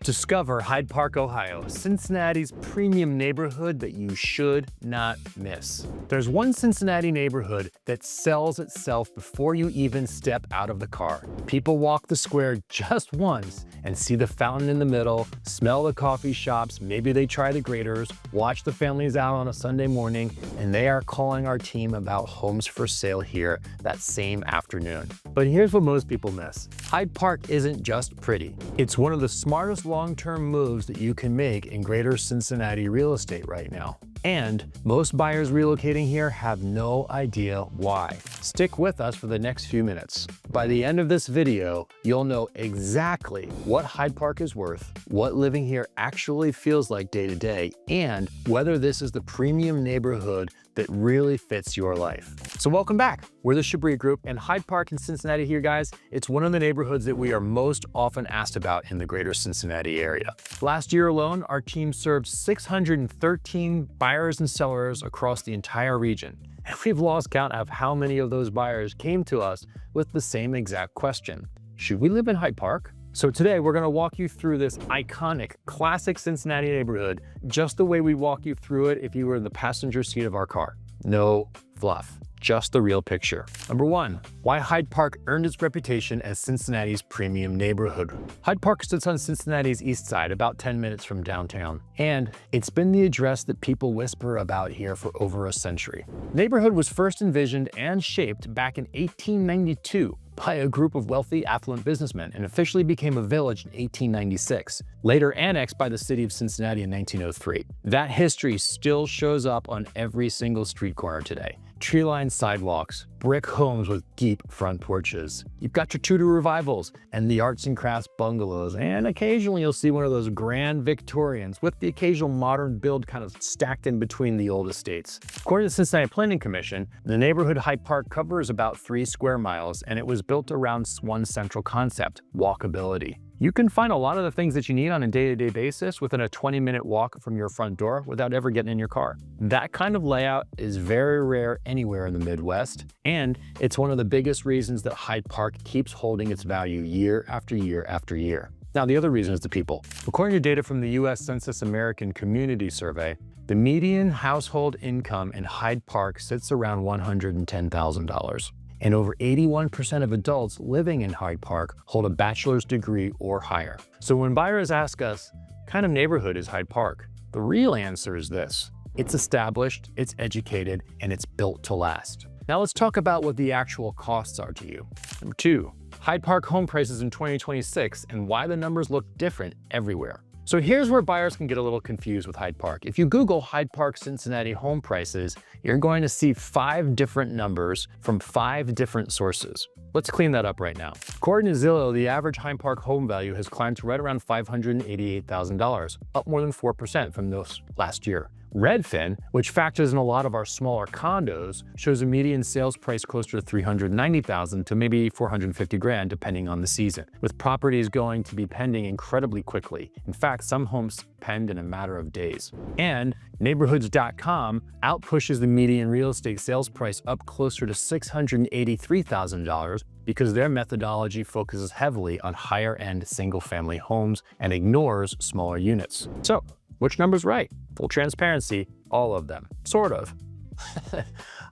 Discover Hyde Park, Ohio, Cincinnati's premium neighborhood that you should not miss. There's one Cincinnati neighborhood that sells itself before you even step out of the car. People walk the square just once and see the fountain in the middle, smell the coffee shops, maybe they try the graters, watch the families out on a Sunday morning, and they are calling our team about homes for sale here that same afternoon. But here's what most people miss. Hyde Park isn't just pretty. It's one of the smartest long-term moves that you can make in greater Cincinnati real estate right now. And most buyers relocating here have no idea why. Stick with us for the next few minutes. By the end of this video, you'll know exactly what Hyde Park is worth, what living here actually feels like day to day, and whether this is the premium neighborhood that really fits your life. So welcome back. We're the Chabris Group, and Hyde Park in Cincinnati here, guys. It's one of the neighborhoods that we are most often asked about in the greater Cincinnati area. Last year alone, our team served 613 buyers and sellers across the entire region. And we've lost count of how many of those buyers came to us with the same exact question: should we live in Hyde Park? So today we're going to walk you through this iconic, classic Cincinnati neighborhood just the way we walk you through it if you were in the passenger seat of our car. No fluff, just the real picture. Number one, why Hyde Park earned its reputation as Cincinnati's premium neighborhood. Hyde Park sits on Cincinnati's east side, about 10 minutes from downtown, and it's been the address that people whisper about here for over a century. The neighborhood was first envisioned and shaped back in 1892 by a group of wealthy, affluent businessmen and officially became a village in 1896, later annexed by the city of Cincinnati in 1903. That history still shows up on every single street corner today. Tree-lined sidewalks, brick homes with deep front porches. You've got your Tudor revivals and the arts and crafts bungalows, and occasionally you'll see one of those grand Victorians with the occasional modern build kind of stacked in between the old estates. According to the Cincinnati Planning Commission, the neighborhood Hyde Park covers about 3 square miles, and it was built around one central concept: walkability. You can find a lot of the things that you need on a day-to-day basis within a 20-minute walk from your front door without ever getting in your car. That kind of layout is very rare anywhere in the Midwest, and it's one of the biggest reasons that Hyde Park keeps holding its value year after year after year. Now, the other reason is the people. According to data from the U.S. Census American Community Survey, the median household income in Hyde Park sits around $110,000. And over 81% of adults living in Hyde Park hold a bachelor's degree or higher. So when buyers ask us, what kind of neighborhood is Hyde Park? The real answer is this: it's established, it's educated, and it's built to last. Now let's talk about what the actual costs are to you. Number two, Hyde Park home prices in 2026 and why the numbers look different everywhere. So here's where buyers can get a little confused with Hyde Park. If you Google Hyde Park Cincinnati home prices, you're going to see 5 different numbers from 5 different sources. Let's clean that up right now. According to Zillow, the average Hyde Park home value has climbed to right around $588,000, up more than 4% from those last year. Redfin, which factors in a lot of our smaller condos, shows a median sales price closer to $390,000 to maybe $450,000 depending on the season, with properties going to be pending incredibly quickly. In fact, some homes penned in a matter of days. And neighborhoods.com outpushes the median real estate sales price up closer to $683,000 because their methodology focuses heavily on higher-end single-family homes and ignores smaller units. So, which number's right? Full transparency, all of them. Sort of.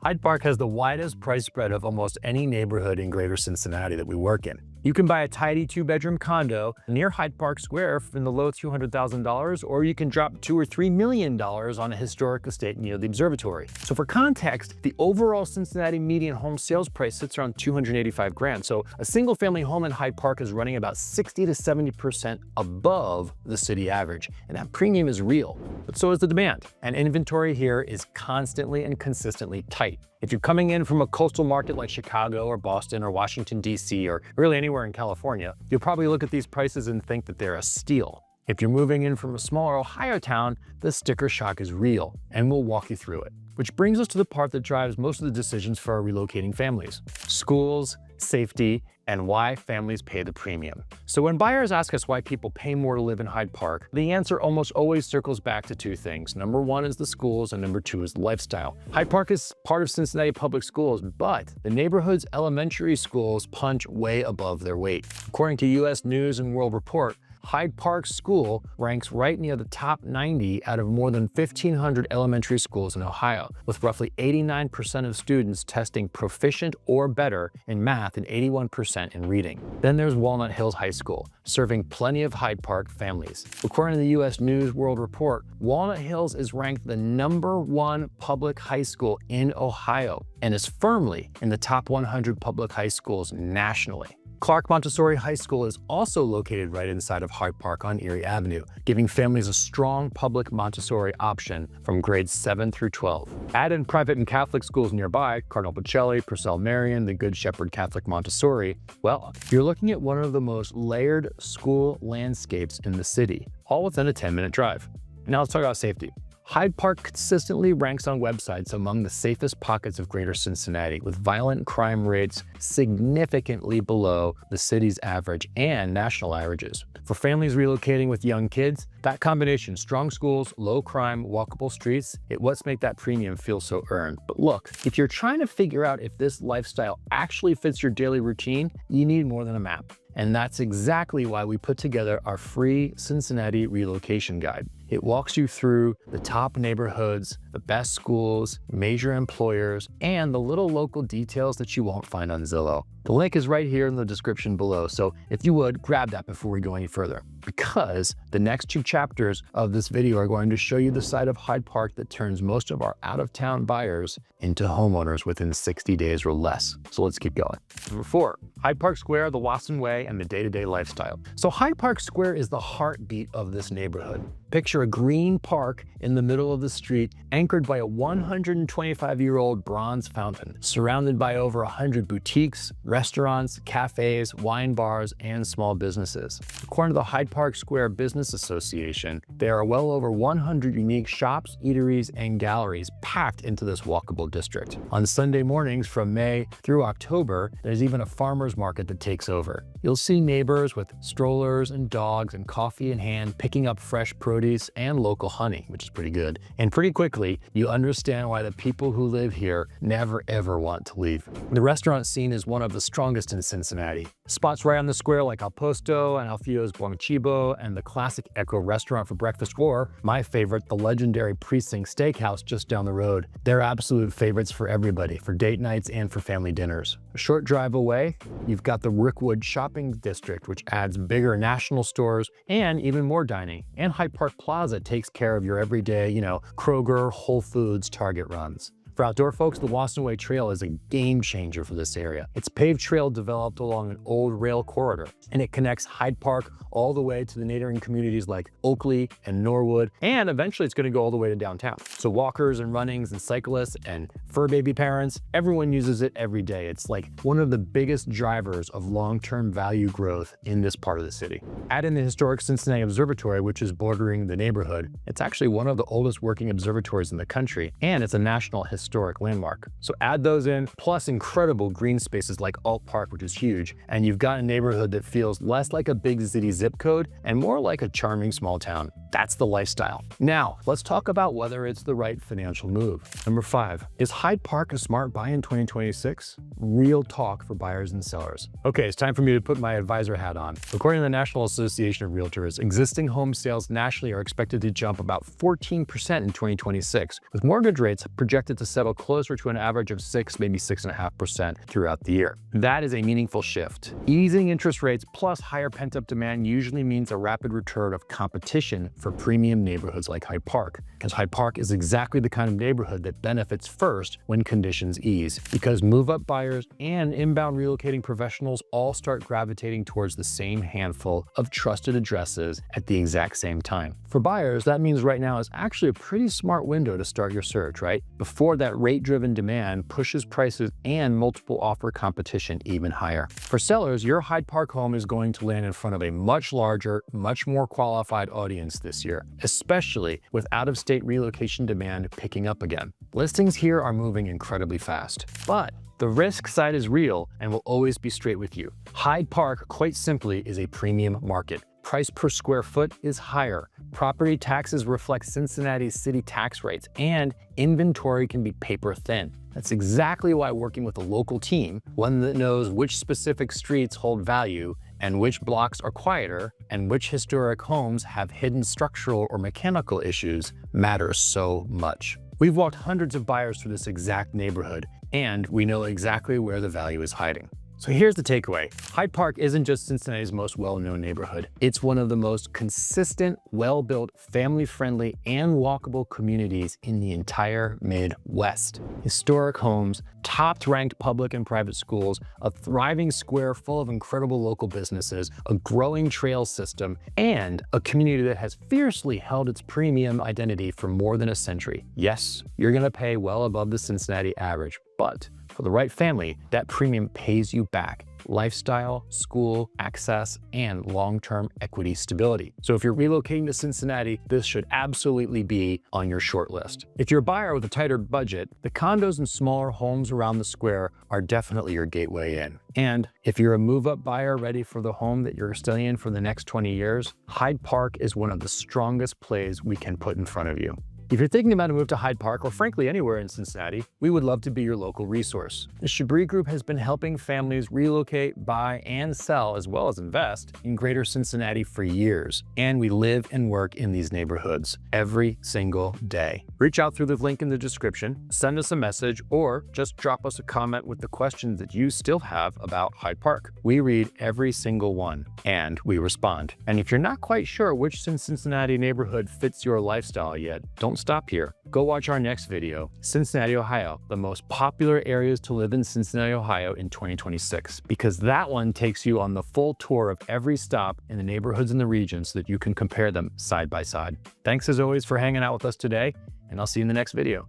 Hyde Park has the widest price spread of almost any neighborhood in greater Cincinnati that we work in. You can buy a tidy 2-bedroom condo near Hyde Park Square in the low $200,000, or you can drop $2 or $3 million on a historic estate near the observatory. So for context, the overall Cincinnati median home sales price sits around $285,000. So a single family home in Hyde Park is running about 60 to 70% above the city average. And that premium is real, but so is the demand. And inventory here is constantly and consistently tight. If you're coming in from a coastal market like Chicago or Boston or Washington, D.C., or really anywhere in California, you'll probably look at these prices and think that they're a steal. If you're moving in from a smaller Ohio town, the sticker shock is real, and we'll walk you through it. Which brings us to the part that drives most of the decisions for our relocating families: schools, safety, and why families pay the premium. So when buyers ask us why people pay more to live in Hyde Park, the answer almost always circles back to 2 things. Number 1 is the schools, and number 2 is the lifestyle. Hyde Park is part of Cincinnati Public Schools, but the neighborhood's elementary schools punch way above their weight. According to U.S. News and World Report, Hyde Park School ranks right near the top 90 out of more than 1,500 elementary schools in Ohio, with roughly 89% of students testing proficient or better in math and 81% in reading. Then there's Walnut Hills High School, serving plenty of Hyde Park families. According to the U.S. News World Report, Walnut Hills is ranked the #1 public high school in Ohio and is firmly in the top 100 public high schools nationally. Clark Montessori High School is also located right inside of Hyde Park on Erie Avenue, giving families a strong public Montessori option from grades 7 through 12. Add in private and Catholic schools nearby, Cardinal Pacelli, Purcell Marian, the Good Shepherd Catholic Montessori. Well, you're looking at one of the most layered school landscapes in the city, all within a 10-minute drive. Now let's talk about safety. Hyde Park consistently ranks on websites among the safest pockets of greater Cincinnati, with violent crime rates significantly below the city's average and national averages. For families relocating with young kids, that combination, strong schools, low crime, walkable streets, what's make that premium feel so earned. But look, if you're trying to figure out if this lifestyle actually fits your daily routine, you need more than a map. And that's exactly why we put together our free Cincinnati relocation guide. It walks you through the top neighborhoods, the best schools, major employers, and the little local details that you won't find on Zillow. The link is right here in the description below, so if you would, grab that before we go any further, because the next 2 chapters of this video are going to show you the side of Hyde Park that turns most of our out-of-town buyers into homeowners within 60 days or less. So let's keep going. Number 4, Hyde Park Square, the Wasson Way, and the day-to-day lifestyle. So Hyde Park Square is the heartbeat of this neighborhood. Picture a green park in the middle of the street, anchored by a 125-year-old bronze fountain, surrounded by over 100 boutiques, restaurants, cafes, wine bars, and small businesses. According to the Hyde Park Square Business Association, there are well over 100 unique shops, eateries, and galleries packed into this walkable district. On Sunday mornings from May through October, there's even a farmer's market that takes over. You'll see neighbors with strollers and dogs and coffee in hand picking up fresh produce and local honey, which is pretty good. And pretty quickly, you understand why the people who live here never ever want to leave. The restaurant scene is one of the strongest in Cincinnati. Spots right on the square like Al Posto and Alfio's Buongibo and the classic Echo restaurant for breakfast, or my favorite, the legendary Precinct Steakhouse just down the road. They're absolute favorites for everybody, for date nights and for family dinners. A short drive away, you've got the Rickwood Shopping District, which adds bigger national stores and even more dining. And Hyde Park Plaza takes care of your everyday, Kroger, Whole Foods, Target runs. For outdoor folks, the Wasson Way Trail is a game changer for this area. It's a paved trail developed along an old rail corridor, and it connects Hyde Park all the way to the neighboring communities like Oakley and Norwood, and eventually it's going to go all the way to downtown. So walkers and runnings and cyclists and fur baby parents, everyone uses it every day. It's like one of the biggest drivers of long-term value growth in this part of the city. Add in the historic Cincinnati Observatory, which is bordering the neighborhood. It's actually one of the oldest working observatories in the country, and it's a national historic landmark. So add those in, plus incredible green spaces like Ault Park, which is huge, and you've got a neighborhood that feels less like a big city zip code and more like a charming small town. That's the lifestyle. Now, let's talk about whether it's the right financial move. Number 5, is Hyde Park a smart buy in 2026? Real talk for buyers and sellers. Okay, it's time for me to put my advisor hat on. According to the National Association of Realtors, existing home sales nationally are expected to jump about 14% in 2026, with mortgage rates projected to settle closer to an average of 6, maybe 6.5% throughout the year. That is a meaningful shift. Easing interest rates plus higher pent-up demand usually means a rapid return of competition for premium neighborhoods like Hyde Park, because Hyde Park is exactly the kind of neighborhood that benefits first when conditions ease, because move-up buyers and inbound relocating professionals all start gravitating towards the same handful of trusted addresses at the exact same time. For buyers, that means right now is actually a pretty smart window to start your search, right? Before that rate-driven demand pushes prices and multiple offer competition even higher. For sellers, your Hyde Park home is going to land in front of a much larger, much more qualified audience this year, especially with out-of-state relocation demand picking up again. Listings here are moving incredibly fast, but the risk side is real and will always be straight with you. Hyde Park, quite simply, is a premium market. Price per square foot is higher. Property taxes reflect Cincinnati's city tax rates, and inventory can be paper thin. That's exactly why working with a local team, one that knows which specific streets hold value, and which blocks are quieter, and which historic homes have hidden structural or mechanical issues matters so much. We've walked hundreds of buyers through this exact neighborhood, and we know exactly where the value is hiding. So here's the takeaway. Hyde Park isn't just Cincinnati's most well-known neighborhood. It's one of the most consistent, well-built, family-friendly, and walkable communities in the entire Midwest. Historic homes, top-ranked public and private schools, a thriving square full of incredible local businesses, a growing trail system, and a community that has fiercely held its premium identity for more than a century. Yes, you're gonna pay well above the Cincinnati average, but for the right family, that premium pays you back. Lifestyle, school, access, and long-term equity stability. So if you're relocating to Cincinnati, this should absolutely be on your short list. If you're a buyer with a tighter budget, the condos and smaller homes around the square are definitely your gateway in. And if you're a move-up buyer ready for the home that you're staying in for the next 20 years, Hyde Park is one of the strongest plays we can put in front of you. If you're thinking about a move to Hyde Park, or frankly anywhere in Cincinnati, we would love to be your local resource. The Chabris Group has been helping families relocate, buy, and sell, as well as invest, in greater Cincinnati for years. And we live and work in these neighborhoods every single day. Reach out through the link in the description, send us a message, or just drop us a comment with the questions that you still have about Hyde Park. We read every single one, and we respond. And if you're not quite sure which Cincinnati neighborhood fits your lifestyle yet, don't stop here. Go watch our next video, Cincinnati, Ohio, the most popular areas to live in Cincinnati, Ohio in 2026, because that one takes you on the full tour of every stop in the neighborhoods in the region so that you can compare them side by side. Thanks as always for hanging out with us today, and I'll see you in the next video.